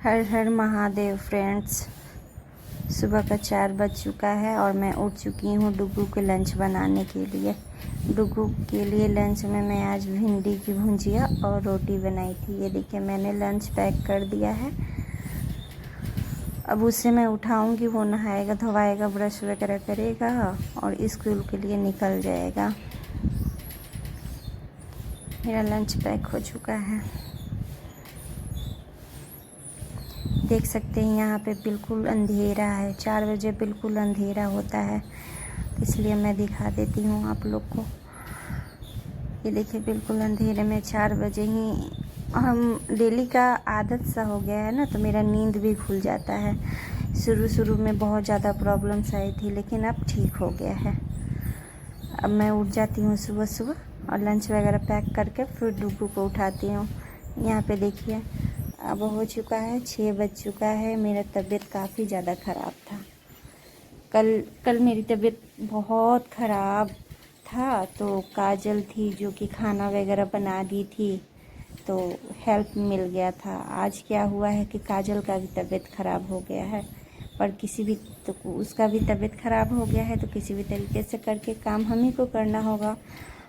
हर हर Mahadev friends. सुबह का 4 बज चुका है और मैं उठ चुकी हूँ डुगू के लंच बनाने के लिए। डुगू के लिए लंच में मैं आज भिंडी की भुजिया और रोटी बनाई थी। ये देखिए मैंने लंच पैक कर दिया है। अब उससे मैं उठाऊंगी, वो नहाएगा धोवाएगा ब्रश वगैरह करेगा और स्कूल के लिए निकल जाएगा। मेरा लंच पैक हो चुका है। देख सकते हैं यहाँ पे बिल्कुल अंधेरा है। 4 बजे बिल्कुल अंधेरा होता है, इसलिए मैं दिखा देती हूँ आप लोग को। ये देखिए बिल्कुल अंधेरे में 4 बजे ही हम डेली का आदत सा हो गया है ना, तो मेरा नींद भी खुल जाता है। शुरू में बहुत ज़्यादा प्रॉब्लम्स आई थी, लेकिन अब ठीक हो गया है। अब मैं उठ जाती हूँ सुबह सुबह और लंच वगैरह पैक करके फिर डुगू को उठाती हूँ। यहाँ पे देखिए अब हो चुका है 6 बज चुका है। मेरा तबीयत काफ़ी ज़्यादा ख़राब था। कल मेरी तबीयत बहुत ख़राब था, तो काजल थी जो कि खाना वगैरह बना दी थी, तो हेल्प मिल गया था। आज क्या हुआ है कि काजल का भी तबीयत ख़राब हो गया है, पर तो उसका भी तबीयत ख़राब हो गया है, तो किसी भी तरीके से करके काम हम ही को करना होगा।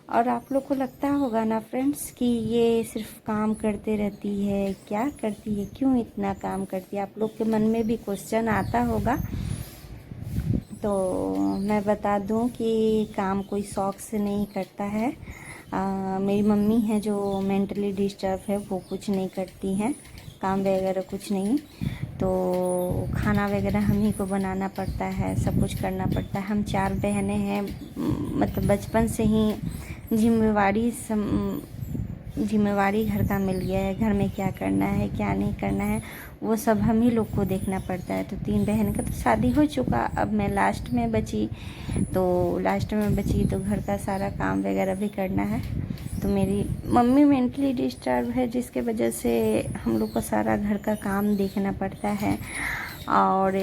और आप लोग को लगता होगा ना फ्रेंड्स कि ये सिर्फ काम करते रहती है, क्या करती है, क्यों इतना काम करती है। आप लोग के मन में भी क्वेश्चन आता होगा। तो मैं बता दूं कि काम कोई शौक से नहीं करता है। मेरी मम्मी है जो मेंटली डिस्टर्ब है, वो कुछ नहीं करती हैं, काम वगैरह कुछ नहीं। तो खाना वगैरह हम ही को बनाना पड़ता है, सब कुछ करना पड़ता है। हम 4 बहनें हैं, मतलब बचपन से ही जिम्मेवारी घर का मिल गया है। घर में क्या करना है क्या नहीं करना है वो सब हम ही लोग को देखना पड़ता है। तो 3 बहन का तो शादी हो चुका, अब मैं लास्ट में बची, तो घर का सारा काम वगैरह भी करना है। तो मेरी मम्मी मेंटली डिस्टर्ब है, जिसके वजह से हम लोग को सारा घर का काम देखना पड़ता है। और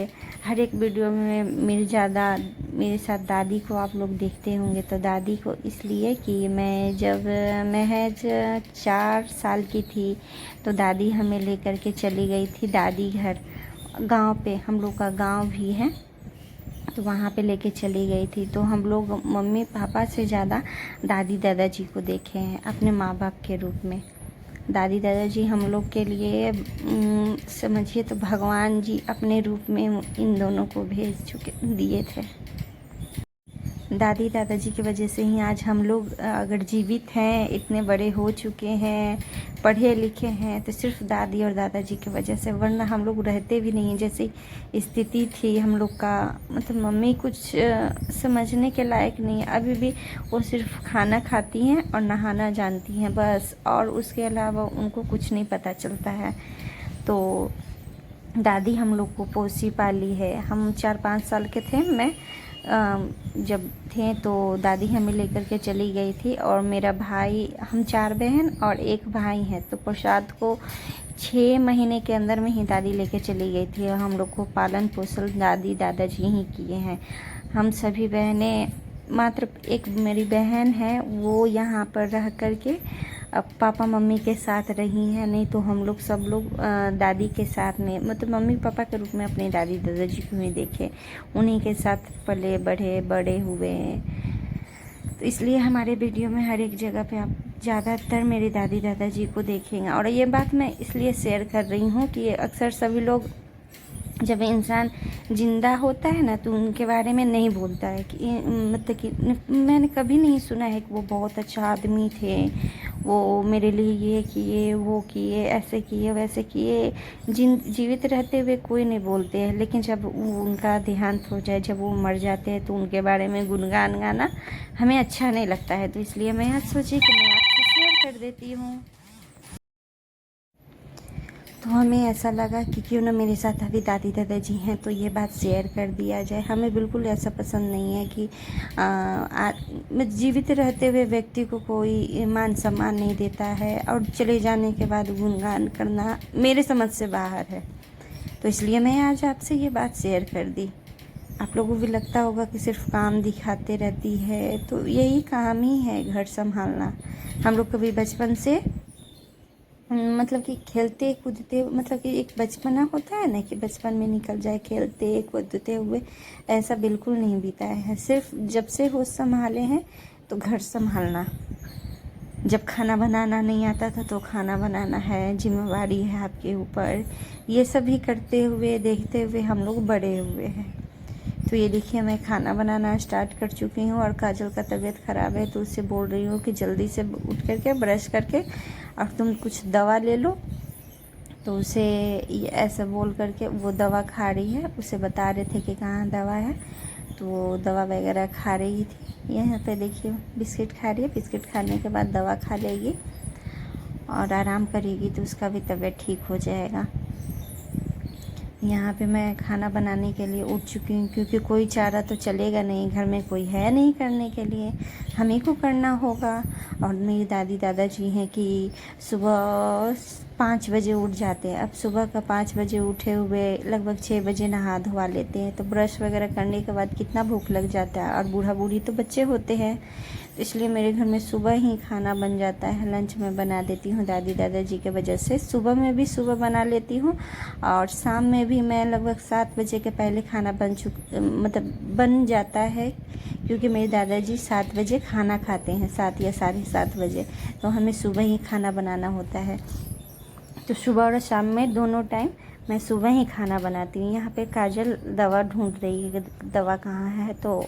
हर एक वीडियो में मेरे साथ दादी को आप लोग देखते होंगे। तो दादी को इसलिए कि मैं जब महज 4 साल की थी, तो दादी हमें लेकर के चली गई थी दादी घर। गांव पे हम लोग का गांव भी है, तो वहाँ पे लेके चली गई थी। तो हम लोग मम्मी पापा से ज़्यादा दादी दादाजी को देखे हैं अपने माँ बाप के रूप में। दादी दादाजी हम लोग के लिए समझिए तो भगवान जी अपने रूप में इन दोनों को दिए थे। दादी दादाजी की वजह से ही आज हम लोग अगर जीवित हैं, इतने बड़े हो चुके हैं, पढ़े लिखे हैं, तो सिर्फ दादी और दादाजी की वजह से, वरना हम लोग रहते भी नहीं। जैसी स्थिति थी हम लोग का, मतलब मम्मी कुछ समझने के लायक नहीं है अभी भी। वो सिर्फ खाना खाती हैं और नहाना जानती हैं बस, और उसके अलावा उनको कुछ नहीं पता चलता है। तो दादी हम लोग को पोसी पाली है। हम 4-5 साल के थे, मैं जब थे, तो दादी हमें लेकर के चली गई थी। और मेरा भाई, हम 4 बहन और 1 भाई है, तो प्रसाद को 6 महीने के अंदर में ही दादी लेके चली गई थी। और हम लोग को पालन पोषण दादी दादाजी ही किए हैं। हम सभी बहनें, मात्र एक मेरी बहन है वो यहाँ पर रह करके अब पापा मम्मी के साथ रही हैं, नहीं तो हम लोग सब लोग दादी के साथ में, मतलब मम्मी पापा के रूप में अपने दादी दादाजी को ही देखे, उन्हीं के साथ पले बड़े हुए हैं। तो इसलिए हमारे वीडियो में हर एक जगह पे आप ज़्यादातर मेरे दादी दादाजी को देखेंगे। और ये बात मैं इसलिए शेयर कर रही हूँ कि अक्सर सभी लोग, जब इंसान जिंदा होता है ना, तो उनके बारे में नहीं बोलता है कि मतलब कि मैंने कभी नहीं सुना है कि वो बहुत अच्छा आदमी थे, वो मेरे लिए ये किए वो किए ऐसे किए वैसे किए। जीवित रहते हुए कोई नहीं बोलते हैं, लेकिन जब उनका देहांत हो जाए, जब वो मर जाते हैं, तो उनके बारे में गुणगान गाना हमें अच्छा नहीं लगता है। तो इसलिए मैं आज सोची कि मैं आपसे शेयर कर देती हूँ। तो हमें ऐसा लगा कि क्यों ना मेरे साथ अभी दादी दादाजी हैं, तो ये बात शेयर कर दिया जाए। हमें बिल्कुल ऐसा पसंद नहीं है कि जीवित रहते हुए व्यक्ति को कोई मान सम्मान नहीं देता है, और चले जाने के बाद गुणगान करना मेरे समझ से बाहर है। तो इसलिए मैं आज आपसे ये बात शेयर कर दी। आप लोगों को भी लगता होगा कि सिर्फ काम दिखाते रहती है, तो यही काम ही है घर संभालना। हम लोग कभी बचपन से मतलब कि खेलते कूदते, मतलब कि एक बचपना होता है ना कि बचपन में निकल जाए खेलते कूदते हुए, ऐसा बिल्कुल नहीं बीता है। सिर्फ जब से होश संभाले हैं तो घर संभालना, जब खाना बनाना नहीं आता था तो खाना बनाना है, जिम्मेवारी है आपके ऊपर, ये सभी करते हुए देखते हुए हम लोग बड़े हुए हैं। तो ये देखिए मैं खाना बनाना स्टार्ट कर चुकी हूँ और काजल का तबीयत ख़राब है तो उससे बोल रही हूँ कि जल्दी से उठ करके ब्रश करके और तुम कुछ दवा ले लो। तो उसे ऐसा बोल करके वो दवा खा रही है, उसे बता रहे थे कि कहाँ दवा है, तो वो दवा वगैरह खा रही थी। यहाँ पे देखिए बिस्किट खा रही है, बिस्किट खाने के बाद दवा खा लेगी और आराम करेगी तो उसका भी तबीयत ठीक हो जाएगा। यहाँ पे मैं खाना बनाने के लिए उठ चुकी हूँ क्योंकि कोई चारा तो चलेगा नहीं, घर में कोई है नहीं करने के लिए, हम ही को करना होगा। और मेरी दादी दादाजी हैं कि सुबह 5 बजे उठ जाते हैं। अब सुबह का 5 बजे उठे हुए लगभग 6 बजे नहा धोवा लेते हैं, तो ब्रश वगैरह करने के बाद कितना भूख लग जाता है, और बूढ़ा बूढ़ी तो बच्चे होते हैं, तो इसलिए मेरे घर में सुबह ही खाना बन जाता है। लंच में बना देती हूँ दादी दादाजी के वजह से, सुबह में भी सुबह बना लेती हूँ और शाम में भी मैं लगभग 7 बजे के पहले खाना मतलब बन जाता है, क्योंकि मेरे दादाजी 7 बजे खाना खाते हैं, 7 या 7:30 बजे, तो हमें सुबह ही खाना बनाना होता है। तो सुबह और शाम में दोनों टाइम मैं सुबह ही खाना बनाती हूँ। यहाँ पे काजल दवा ढूंढ रही है, दवा कहाँ है, तो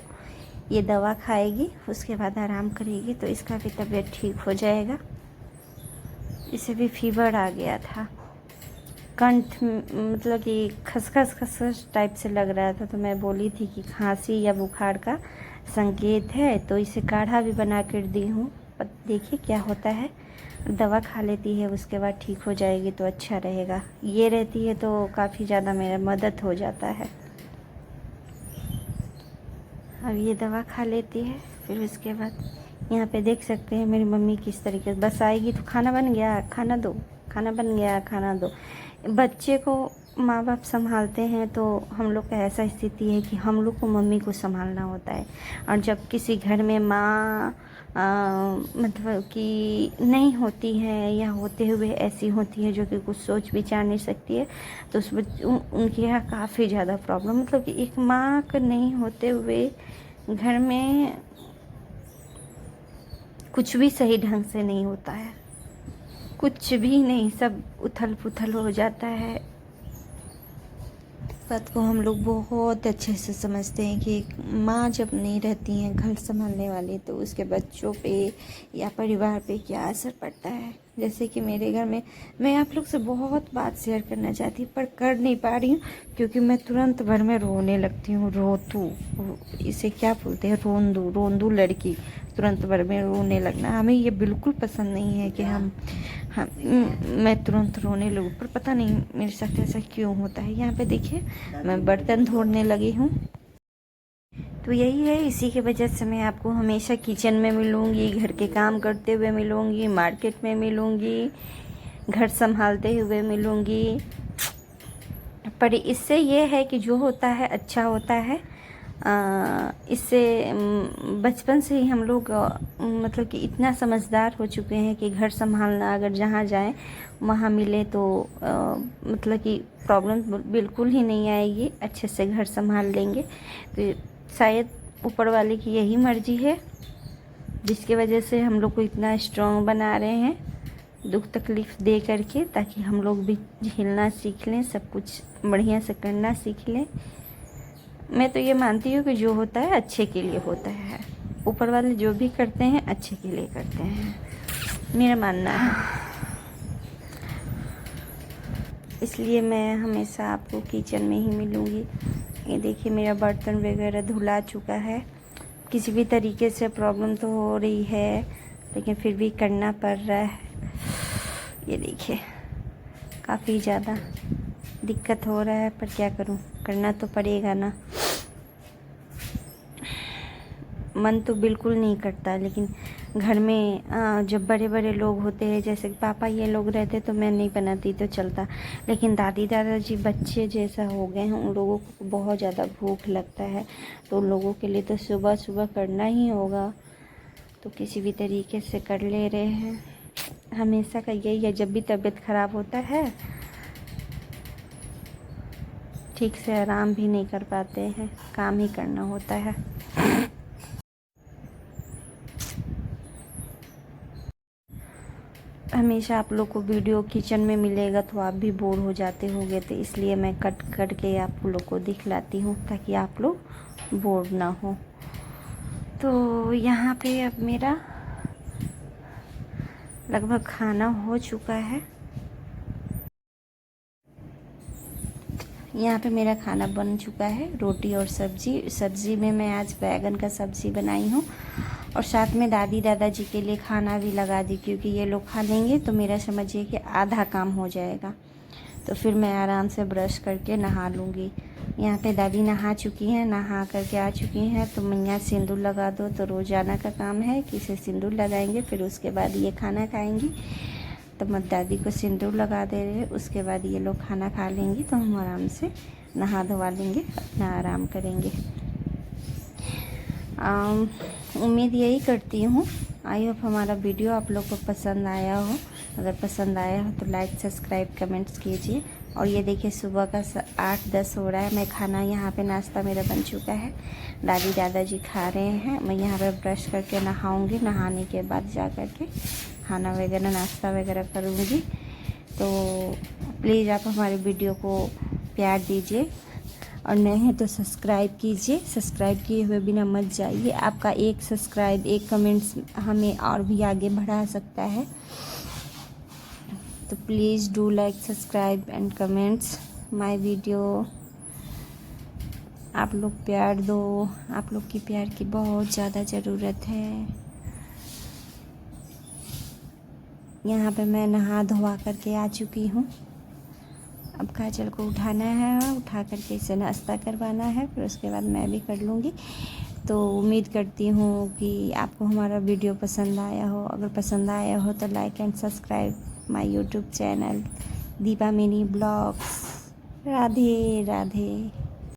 ये दवा खाएगी उसके बाद आराम करेगी तो इसका भी तबीयत ठीक हो जाएगा। इसे भी फीवर आ गया था, कंठ मतलब कि खसखस खसखस टाइप से लग रहा था, तो मैं बोली थी कि खांसी या बुखार का संकेत है, तो इसे काढ़ा भी बना कर दी हूँ। देखिए क्या होता है, दवा खा लेती है उसके बाद ठीक हो जाएगी तो अच्छा रहेगा। ये रहती है तो काफ़ी ज़्यादा मेरा मदद हो जाता है। अब ये दवा खा लेती है, फिर उसके बाद यहाँ पे देख सकते हैं मेरी मम्मी किस तरीके से बस आएगी तो खाना बन गया, खाना दो, खाना बन गया, खाना दो। बच्चे को माँ बाप संभालते हैं तो हम लोग का ऐसा स्थिति है कि हम लोग को मम्मी को संभालना होता है। और जब किसी घर में माँ मतलब कि नहीं होती है या होते हुए ऐसी होती है जो कि कुछ सोच विचार नहीं सकती है, तो उनके यहाँ काफ़ी ज़्यादा प्रॉब्लम, मतलब कि एक माँ का नहीं होते हुए घर में कुछ भी सही ढंग से नहीं होता है, कुछ भी नहीं, सब उथल पुथल हो जाता है। बात को हम लोग बहुत अच्छे से समझते हैं कि माँ जब नहीं रहती हैं घर संभालने वाली तो उसके बच्चों पे या परिवार पे क्या असर पड़ता है। जैसे कि मेरे घर में मैं आप लोग से बहुत बात शेयर करना चाहती पर कर नहीं पा रही हूँ, क्योंकि मैं तुरंत भर में रोने लगती हूँ। रोतू, इसे क्या बोलते हैं, रोंदू, रोंदू लड़की, तुरंत भर में रोने लगना, हमें ये बिल्कुल पसंद नहीं है कि मैं तुरंत रोने लगूँ, पर पता नहीं मेरे साथ ऐसा क्यों होता है। यहाँ पे देखिए मैं बर्तन धोने लगी हूँ, तो यही है, इसी की वजह से मैं आपको हमेशा किचन में मिलूँगी, घर के काम करते हुए मिलूँगी, मार्केट में मिलूँगी, घर संभालते हुए मिलूँगी। पर इससे ये है कि जो होता है अच्छा होता है। इससे बचपन से ही हम लोग मतलब कि इतना समझदार हो चुके हैं कि घर संभालना, अगर जहाँ जाएं वहाँ मिले तो मतलब कि प्रॉब्लम बिल्कुल ही नहीं आएगी, अच्छे से घर संभाल लेंगे। तो शायद ऊपर वाले की यही मर्जी है जिसकी वजह से हम लोग को इतना स्ट्रॉन्ग बना रहे हैं, दुख तकलीफ़ दे करके, ताकि हम लोग भी झेलना सीख लें, सब कुछ बढ़िया से करना सीख लें। मैं तो ये मानती हूँ कि जो होता है अच्छे के लिए होता है, ऊपर वाले जो भी करते हैं अच्छे के लिए करते हैं, मेरा मानना है। इसलिए मैं हमेशा आपको किचन में ही मिलूँगी। ये देखिए मेरा बर्तन वगैरह धुला चुका है, किसी भी तरीके से प्रॉब्लम तो हो रही है लेकिन फिर भी करना पड़ रहा है। ये देखिए काफ़ी ज़्यादा दिक्कत हो रहा है, पर क्या करूं, करना तो पड़ेगा ना। मन तो बिल्कुल नहीं करता, लेकिन घर में जब बड़े बड़े लोग होते हैं, जैसे पापा ये लोग रहते तो मैं नहीं बनाती तो चलता, लेकिन दादी दादाजी बच्चे जैसा हो गए हैं, उन लोगों को बहुत ज़्यादा भूख लगता है, तो उन लोगों के लिए तो सुबह सुबह करना ही होगा, तो किसी भी तरीके से कर ले रहे हैं। हमेशा का यही है, जब भी तबीयत ख़राब होता है ठीक से आराम भी नहीं कर पाते हैं, काम ही करना होता है। हमेशा आप लोग को वीडियो किचन में मिलेगा तो आप भी बोर हो जाते होंगे, तो इसलिए मैं कट कट के आप लोग को दिखलाती हूँ ताकि आप लोग बोर ना हो। तो यहाँ पे अब मेरा लगभग खाना हो चुका है। यहाँ पे मेरा खाना बन चुका है, रोटी और सब्जी में मैं आज बैगन का सब्ज़ी बनाई हूँ और साथ में दादी दादाजी के लिए खाना भी लगा दी, क्योंकि ये लोग खा लेंगे तो मेरा समझिए कि आधा काम हो जाएगा। तो फिर मैं आराम से ब्रश करके नहा लूँगी। यहाँ पे दादी नहा चुकी हैं, नहा करके आ चुकी हैं। तो मैया सिंदूर लगा दो, तो रोज़ाना का काम है कि इसे सिंदूर लगाएंगे, फिर उसके बाद ये खाना खाएंगी। तो मैं दादी को सिंदूर लगा दे रहे, उसके बाद ये लोग खाना खा लेंगी तो हम आराम से नहा धोवा लेंगे, अपना आराम करेंगे। उम्मीद यही करती हूँ, आई होप हमारा वीडियो आप लोग को पसंद आया हो। अगर पसंद आया हो तो लाइक सब्सक्राइब कमेंट्स कीजिए। और ये देखिए सुबह का 8-10 हो रहा है, मैं खाना यहाँ पे नाश्ता मेरा बन चुका है, दादी दादाजी खा रहे हैं। मैं यहाँ पे ब्रश करके नहाऊंगी, नहाने के बाद जा कर के खाना वगैरह नाश्ता वगैरह करूँगी। तो प्लीज़ आप हमारे वीडियो को प्यार दीजिए और नए हैं तो सब्सक्राइब कीजिए। सब्सक्राइब किए हुए बिना मत जाइए, आपका एक सब्सक्राइब एक कमेंट्स हमें और भी आगे बढ़ा सकता है। तो please do like subscribe and comments my video. आप लोग प्यार दो, आप लोग की प्यार की बहुत ज़्यादा ज़रूरत है। यहाँ पे मैं नहा धोवा करके आ चुकी हूँ। अब काजल को उठाना है, उठा करके इसे नाश्ता करवाना है, फिर उसके बाद मैं भी कर लूँगी। तो उम्मीद करती हूँ कि आपको हमारा वीडियो पसंद आया हो। अगर पसंद आया हो तो like and subscribe my YouTube channel Deepa mini blogs. Radhe Radhe.